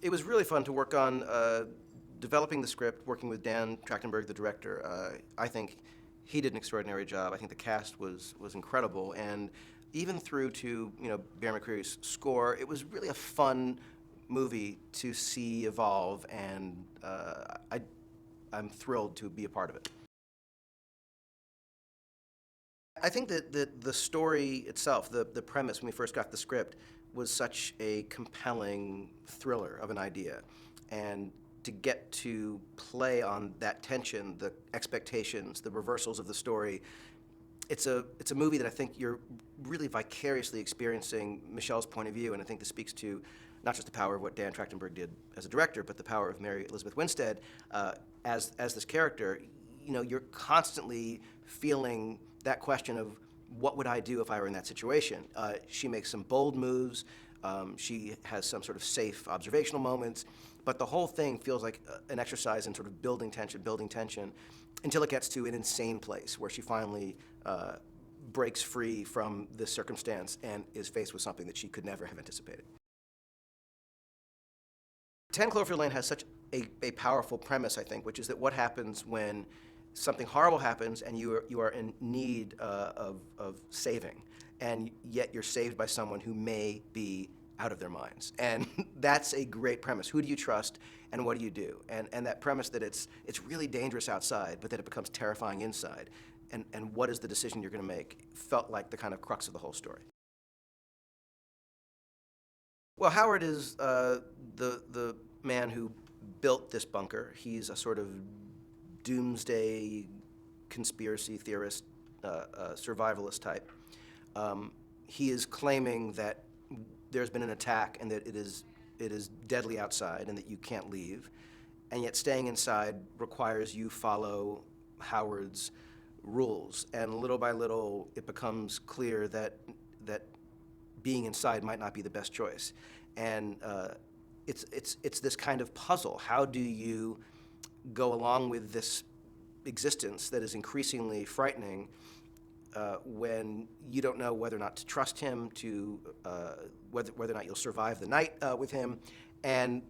It was really fun to work on developing the script, working with Dan Trachtenberg, the director. I think he did an extraordinary job. I think the cast was incredible, and even through to Bear McCreary's score, it was really a fun movie to see evolve, and I'm thrilled to be a part of it. I think that the story itself, the premise when we first got the script, was such a compelling thriller of an idea. And to get to play on that tension, the expectations, the reversals of the story, it's a movie that I think you're really vicariously experiencing Michelle's point of view, and I think this speaks to not just the power of what Dan Trachtenberg did as a director, but the power of Mary Elizabeth Winstead as this character. You're constantly feeling that question of what would I do if I were in that situation. She makes some bold moves. She has some sort of safe observational moments, but the whole thing feels like an exercise in sort of building tension, until it gets to an insane place where she finally breaks free from this circumstance and is faced with something that she could never have anticipated. 10 Cloverfield Lane has such a powerful premise, I think, which is that what happens when something horrible happens and you are in need of saving, and yet you're saved by someone who may be out of their minds. And that's a great premise. Who do you trust, and what do you do? And that premise that it's really dangerous outside, but that it becomes terrifying inside, and what is the decision you're going to make, felt like the kind of crux of the whole story. Well, Howard is the man who built this bunker. He's a sort of doomsday conspiracy theorist, survivalist type. He is claiming that there's been an attack and that it is deadly outside and that you can't leave, and yet staying inside requires you follow Howard's rules. And little by little, it becomes clear that being inside might not be the best choice. And it's this kind of puzzle. How do you go along with this existence that is increasingly frightening when you don't know whether or not to trust him, whether or not you'll survive the night with him? And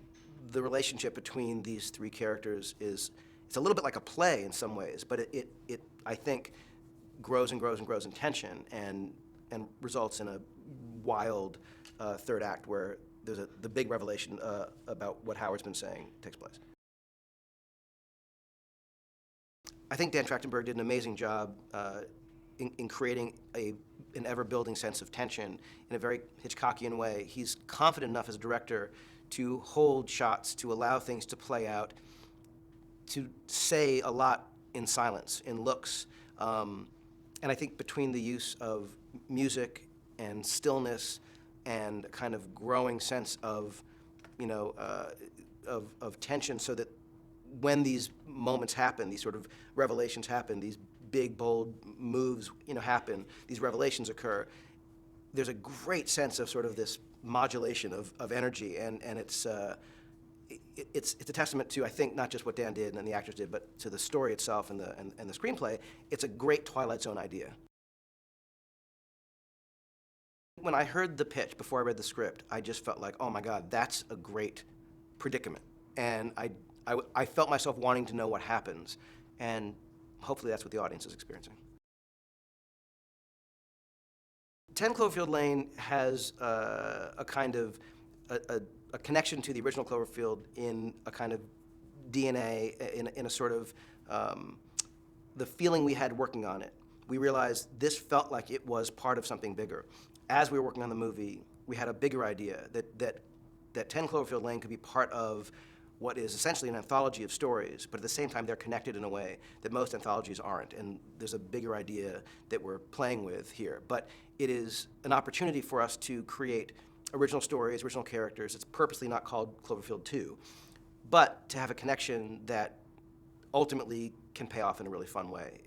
the relationship between these three characters it's a little bit like a play in some ways, but it I think grows and grows and grows in tension and results in a wild third act where the big revelation about what Howard's been saying takes place. I think Dan Trachtenberg did an amazing job in creating an ever-building sense of tension in a very Hitchcockian way. He's confident enough as a director to hold shots, to allow things to play out, to say a lot in silence, in looks. And I think between the use of music and stillness and a kind of growing sense of tension, so that when these moments happen, these sort of revelations happen, these big, bold moves happen, these revelations occur, there's a great sense of sort of this modulation of energy, and it's a testament to, I think, not just what Dan did and the actors did, but to the story itself and the screenplay. It's a great Twilight Zone idea. When I heard the pitch before I read the script, I just felt like, oh my God, that's a great predicament. And I felt myself wanting to know what happens, and hopefully that's what the audience is experiencing. 10 Cloverfield Lane has a kind of a connection to the original Cloverfield in a kind of DNA, in a sort of the feeling we had working on it. We realized this felt like it was part of something bigger. As we were working on the movie, we had a bigger idea that 10 Cloverfield Lane could be part of what is essentially an anthology of stories, but at the same time they're connected in a way that most anthologies aren't, and there's a bigger idea that we're playing with here. But it is an opportunity for us to create original stories, original characters. It's purposely not called Cloverfield 2, but to have a connection that ultimately can pay off in a really fun way.